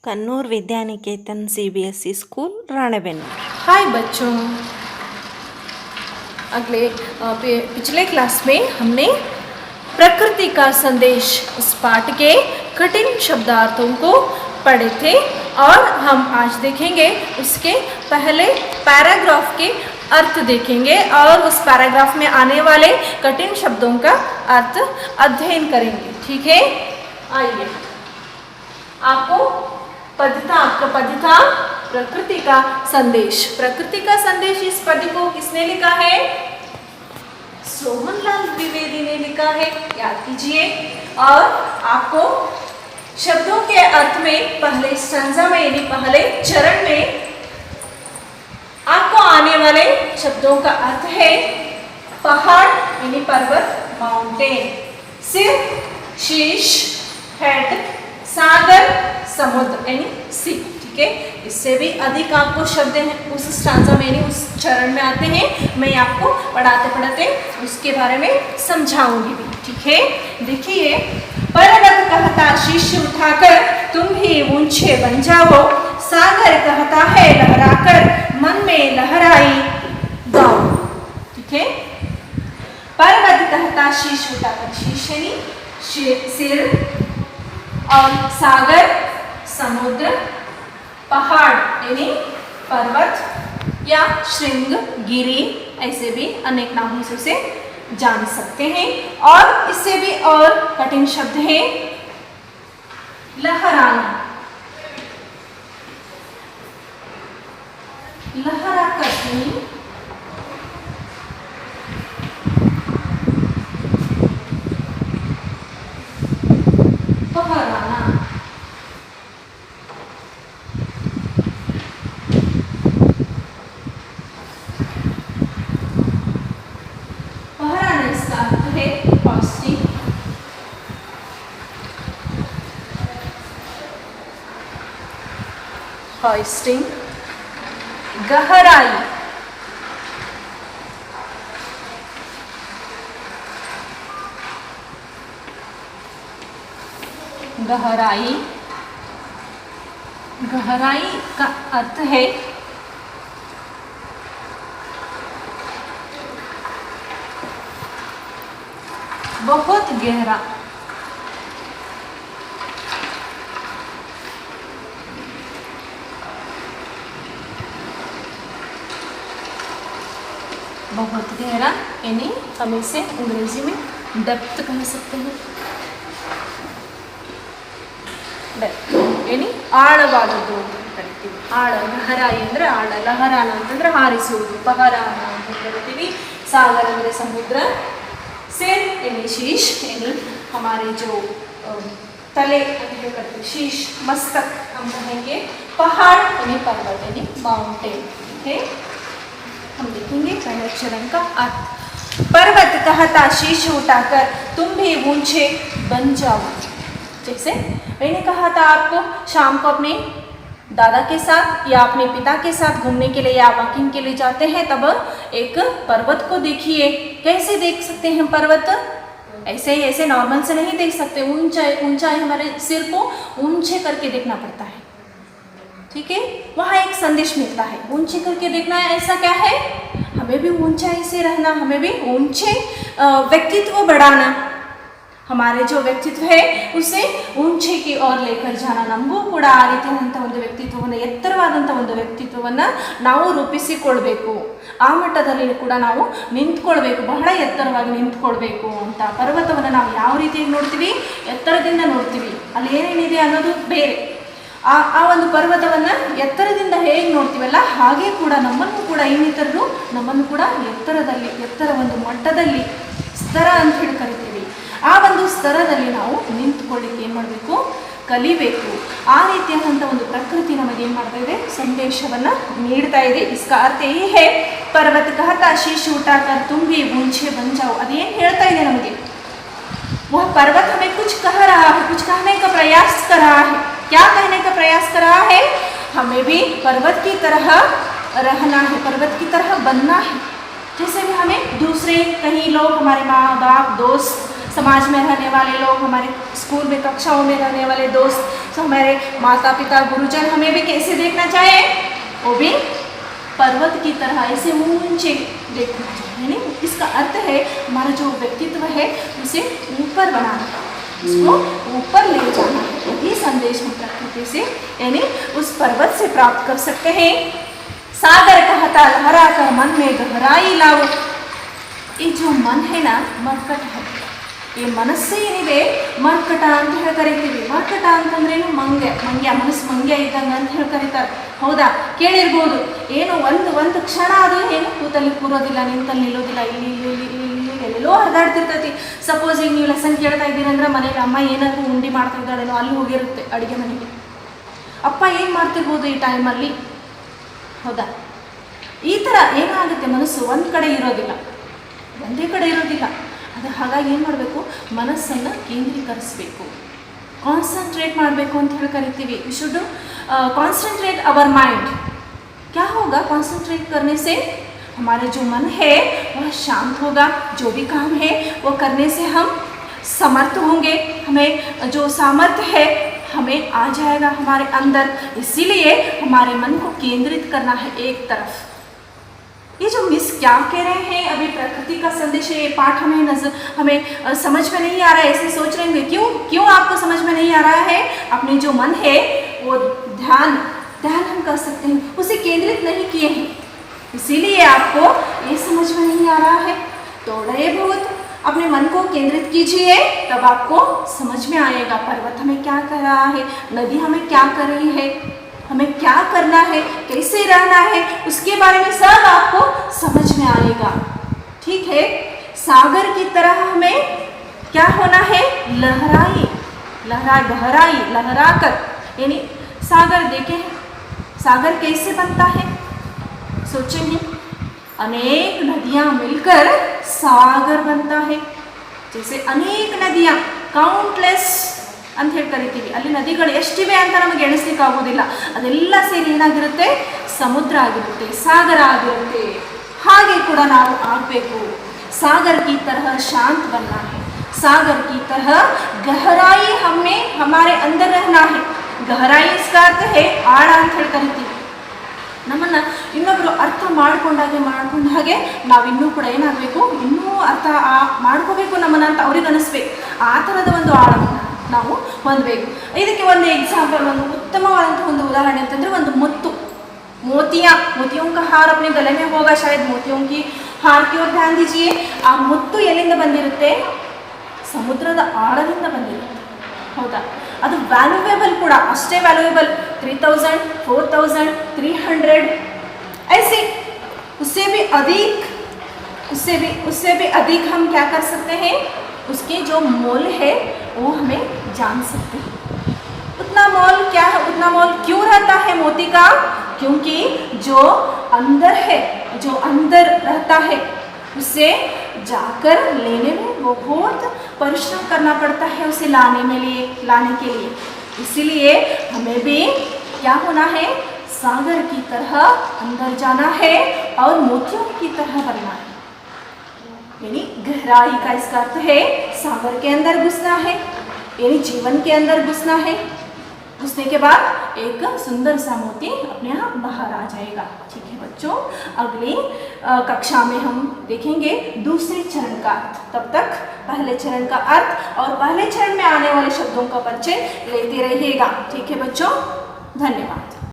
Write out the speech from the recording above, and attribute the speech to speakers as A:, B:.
A: Kannur Vidyaniketan CBSE school Ranebennur.
B: Hi बच्चों, पिछले class में हमने प्रकृति का संदेश इस पाठ के कठिन शब्दार्थों को पढ़े थे और हम आज देखेंगे उसके पहले पैराग्राफ के अर्थ देखेंगे और उस पैराग्राफ में आने वाले कठिन शब्दों का अर्थ अध्ययन करेंगे। ठीक है, आइए। आपका पद था प्रकृति का संदेश। प्रकृति का संदेश इस पद को किसने लिखा है? सोहनलाल द्विवेदी ने लिखा है, याद कीजिए। और आपको शब्दों के अर्थ में पहले स्टैंजा में यानी पहले चरण में आपको आने वाले शब्दों का अर्थ है पहाड़ यानी पर्वत, माउंटेन, सिर, शीश, हेड, सागर, समुद्र यानी सी। ठीक है, इससे भी अधिक आपको शब्द हैं उस स्टांजा में यानी उस चरण में आते हैं। मैं आपको पढ़ाते पढ़ाते उसके बारे में समझाऊंगी भी। ठीक है, देखिए। पर्वत कहता शीश उठाकर तुम भी ऊंचे बन जाओ, सागर कहता है लहराकर मन में लहराई गाओ। ठीक है, पर्वत कहता शीश उठाकर, शीश यानी सिर, और सागर समुद्र, पहाड़ यानी पर्वत या श्रृंग, गिरी, ऐसे भी अनेक नामों से उसे जान सकते हैं। और इससे भी और कठिन शब्द है लहराना, लहरा कर फहराना। फहराना इसका अर्थ है होस्टिंग, होस्टिंग। गहराई, गहराई, गहराई का अर्थ है बहुत गहरा। बहुत गहरा यानी हम इसे अंग्रेजी में डेप्थ कह सकते हैं। यानी ಆಳವಾದದ್ದು ಅಂತ ಕರಿತೀವಿ। ಆಳ, ಗಹರಾಯಿ ಅಂದ್ರೆ ಆಳ, ಲಹರಾನ ಅಂತಂದ್ರೆ ಹಾರಿಸುವುದು, ಪಹರಾನ ಅಂತ ಕರಿತೀವಿ। सागर ಅಂದ್ರೆ ಸಮುದ್ರ, सिर यानी शीश यानी हमारे जो तले करते शीश, मस्तक हम कहेंगे। पहाड़ यानी पर्वत यानी माउंटेन। ठीक है, हम देखेंगे पहले चरण का अर्थ। पर्वत कहता शीश उठाकर तुम भी ऊंचे बन जाओ। जैसे मैंने कहा था आपको शाम को अपने दादा के साथ या अपने पिता के साथ घूमने के लिए या वॉकिंग के लिए जाते हैं, तब एक पर्वत को देखिए। कैसे देख सकते हैं पर्वत? ऐसे नॉर्मल से नहीं देख सकते, ऊंचाई हमारे सिर को ऊंचे करके देखना पड़ता है। ठीक है, वहाँ एक संदेश मिलता है, ऊंचे करके देखना है। ऐसा क्या है? हमें भी ऊंचाई से रहना, हमें भी ऊंचे व्यक्तित्व बढ़ाना, हमारे जो व्यक्तित्व है उसे ऊंचे की ओर लेकर जाना। ನಮಗೂ ಕೂಡ ಆ ರೀತಿಯಾದಂಥ ಒಂದು ವ್ಯಕ್ತಿತ್ವವನ್ನು, ಎತ್ತರವಾದಂಥ ಒಂದು ವ್ಯಕ್ತಿತ್ವವನ್ನು ನಾವು ರೂಪಿಸಿಕೊಳ್ಬೇಕು। ಆ ಮಟ್ಟದಲ್ಲಿ ಕೂಡ ನಾವು ನಿಂತ್ಕೊಳ್ಬೇಕು, ಬಹಳ ಎತ್ತರವಾಗಿ ನಿಂತ್ಕೊಳ್ಬೇಕು ಅಂತ। ಪರ್ವತವನ್ನು ನಾವು ಯಾವ ರೀತಿಯಾಗಿ ನೋಡ್ತೀವಿ? ಎತ್ತರದಿಂದ ನೋಡ್ತೀವಿ, ಅಲ್ಲಿ ಏನೇನಿದೆ ಅನ್ನೋದು ಬೇರೆ। ಆ ಒಂದು ಪರ್ವತವನ್ನು ಎತ್ತರದಿಂದ ಹೇಗೆ ನೋಡ್ತೀವಲ್ಲ, ಹಾಗೆ ಕೂಡ ನಮ್ಮನ್ನು ಕೂಡ ಇನ್ನಿತರರು ನಮ್ಮನ್ನು ಕೂಡ ಎತ್ತರ ಒಂದು ಮಟ್ಟದಲ್ಲಿ, ಸ್ತರ ಅಂತ ಹೇಳಿ ಕರಿತೀವಿ, ಆ ಒಂದು ಸ್ತರದಲ್ಲಿ ನಾವು ನಿಂತುಕೊಳ್ಳಿಕ್ಕೆ ಏನು ಮಾಡಬೇಕು? ಕಲಿಬೇಕು। ಆ ರೀತಿಯಾದಂಥ ಒಂದು ಪ್ರಕೃತಿ ನಮಗೆ ಏನು ಮಾಡ್ತಾ ಇದೆ? ಸಂದೇಶವನ್ನು ನೀಡ್ತಾ ಇದೆ। इसका अर्थ यही है पर्वत कहता शीश उठाकर तुम भी ऊंचे बन जाओ। अದೇನು ಹೇಳ್ತಾ ಇದೆ ನಮಗೆ? वह पर्वत हमें कुछ कह रहा है, कुछ कहने का प्रयास कर रहा है। क्या कहने का प्रयास कर रहा है? हमें भी पर्वत की तरह रहना है, पर्वत की तरह बनना है। जैसे भी हमें दूसरे कहीं लोग, हमारे माँ बाप, दोस्त समाज में रहने वाले लोग, हमारे स्कूल में कक्षाओं में रहने वाले दोस्त, हमारे माता पिता गुरुजन हमें भी कैसे देखना चाहिए, वो भी पर्वत की तरह ऐसे ऊंचे देखना चाहिए। नहीं, इसका अर्थ है हमारा जो व्यक्तित्व है उसे ऊपर बनाना, उसको ऊपर ले जाना। यही संदेश हम प्रकृति से यानी उस पर्वत से प्राप्त कर सकते हैं। सागर कहता लहरा कर मन में गहराई लाओ। ये जो मन है ना, मर्कट है, ये ಮನಸ್ಸು ಏನಿದೆ ಮರ್ಕಟ ಅಂತ ಹೇಳಿ ಕರಿತೀವಿ. ಮರ್ಕಟ ಅಂತಂದ್ರೇನು? ಮಂಗ್ಯ, ಮನಸ್ಸು ಮಂಗ್ಯ ಇದ್ದಂಗೆ ಅಂತ ಹೇಳಿ ಕರೀತಾರೆ. ಹೌದಾ, ಕೇಳಿರ್ಬೋದು. ಏನು ಒಂದು ಕ್ಷಣ ಅದು ಏನು ಕೂತಲ್ಲಿ ಕೂರೋದಿಲ್ಲ, ನಿಂತಲ್ಲಿ ನಿಲ್ಲೋದಿಲ್ಲ, ಇಲ್ಲಿ ಎಲ್ಲೋ ಹರಿದಾಡ್ತಿರ್ತೈತಿ. ಸಪೋಸ್ ಈಗ ನೀವು ಲೆಸನ್ ಕೇಳ್ತಾ ಇದ್ದೀರಂದ್ರೆ ಮನೆಗೆ ಅಮ್ಮ ಏನಾದರೂ ಉಂಡಿ ಮಾಡ್ತಾ ಇದ್ದಾಳೇನೋ, ಅಲ್ಲಿ ಹೋಗಿರುತ್ತೆ ಅಡುಗೆ ಮನೆಗೆ. ಅಪ್ಪ ಏನು ಮಾಡ್ತಿರ್ಬೋದು ಈ ಟೈಮಲ್ಲಿ? ಹೌದಾ, ಈ ಥರ ಏನಾಗುತ್ತೆ, ಮನಸ್ಸು ಒಂದು ಕಡೆ ಇರೋದಿಲ್ಲ, ಒಂದೇ ಕಡೆ ಇರೋದಿಲ್ಲ. ಅದು ಹಾಗಾಗಿ ಏನು ಮಾಡಬೇಕು, ಮನಸ್ಸನ್ನು ಕೇಂದ್ರೀಕರಿಸಬೇಕು, ಕಾನ್ಸಂಟ್ರೇಟ್ ಮಾಡಬೇಕು ಅಂತ ಹೇಳಿ ಕರಿತೀವಿ. We should concentrate our mind. क्या होगा कॉन्सेंट्रेट करने से? हमारे जो मन है वह शांत होगा, जो भी काम है वो करने से हम समर्थ होंगे, हमें जो सामर्थ्य है हमें आ जाएगा हमारे अंदर. इसीलिए हमारे मन को केंद्रित करना है एक तरफ. ये जो मिस क्या कह रहे हैं, अभी प्रकृति का संदेश है, ये पाठ हमें समझ में नहीं आ रहा है, ऐसे सोच रहे होंगे क्यों आपको समझ में नहीं आ रहा है? अपने जो मन है वो ध्यान हम कर सकते हैं, उसे केंद्रित नहीं किए हैं, इसीलिए आपको ये समझ में नहीं आ रहा है. थोड़े बहुत अपने मन को केंद्रित कीजिए, तब आपको समझ में आएगा पर्वत हमें क्या कर रहा है, नदी हमें क्या कर रही है, हमें क्या करना है, कैसे रहना है, उसके बारे में सब आपको समझ में आएगा. ठीक है, सागर की तरह हमें क्या होना है? गहराई लहरा कर, यानी सागर देखे हैं, सागर कैसे बनता है सोचे हैं? अनेक नदियाँ मिलकर सागर बनता है. जैसे अनेक नदियाँ, काउंटलेस ಅಂತ ಹೇಳಿ ಕರಿತೀವಿ. ಅಲ್ಲಿ ನದಿಗಳು ಎಷ್ಟಿವೆ ಅಂತ ನಮಗೆ ಎಣಿಸ್ಲಿಕ್ಕೆ ಆಗೋದಿಲ್ಲ. ಅದೆಲ್ಲ ಸೇರಿ ಏನಾಗಿರುತ್ತೆ? ಸಮುದ್ರ ಆಗಿರುತ್ತೆ, ಸಾಗರ ಆಗಿರುತ್ತೆ. ಹಾಗೆ ಕೂಡ ನಾವು ಆಗಬೇಕು. सागर की तरह शांत बनना है, सागर की तरह गहराई हमें हमारे अंदर रहना है. गहराई इसका अर्थ है ಆಳ ಅಂತ ಹೇಳಿ ಕರಿತೀವಿ. ನಮ್ಮನ್ನು ಇನ್ನೊಬ್ಬರು ಅರ್ಥ ಮಾಡ್ಕೊಂಡ ಹಾಗೆ ನಾವು ಇನ್ನೂ ಕೂಡ ಏನಾಗಬೇಕು, ಇನ್ನೂ ಅರ್ಥ ಮಾಡ್ಕೋಬೇಕು ನಮ್ಮನ್ನು ಅಂತ ಅವ್ರಿಗೆ ಅನಿಸ್ಬೇಕು. ಆ ಥರದ ಒಂದು ಆಳವನ್ನು ನಾವು ಹೊಂದಬೇಕು. ಇದಕ್ಕೆ ಒಂದು एग्जाम्पल, ಒಂದು ಉತ್ತಮವಾದಂಥ ಒಂದು ಉದಾಹರಣೆ ಅಂತಂದರೆ ಒಂದು ಮುತ್ತು. मोतियों का हार अपने गले में होगा शायद. मोतियों की हार की ओर ध्यान दीजिए. ಆ ಮುತ್ತು ಎಲ್ಲಿಂದ ಬಂದಿರುತ್ತೆ? ಸಮುದ್ರದ ಆಳದಿಂದ ಬಂದಿರುತ್ತೆ. ಹೌದಾ, ಅದು ವ್ಯಾಲ್ಯೂएबल ಕೂಡ ಅಷ್ಟೇ ವ್ಯಾಲ್यूएबल. 3000, 4000, 300 ऐसे उससे भी अधिक हम क्या कर सकते हैं? उसके जो मोल है वो हमें जान सकते हैं. उतना मोल क्या है, उतना मोल क्यों रहता है मोती का? क्योंकि जो अंदर है, जो अंदर रहता है, उसे जाकर लेने में बहुत परिश्रम करना पड़ता है, उसे लाने के लिए. इसीलिए हमें भी क्या होना है? सागर की तरह अंदर जाना है और मोतियों की तरह बनना है. यानी गहराई का इसका अर्थ है सागर के अंदर घुसना है, यानी जीवन के अंदर घुसना है. घुसने के बाद एक सुंदर सा मोती अपने आप बाहर आ जाएगा. ठीक है बच्चों, अगली कक्षा में हम देखेंगे दूसरे चरण का अर्थ. तब तक पहले चरण का अर्थ और पहले चरण में आने वाले शब्दों का परिचय लेते रहिएगा. ठीक है बच्चों, धन्यवाद.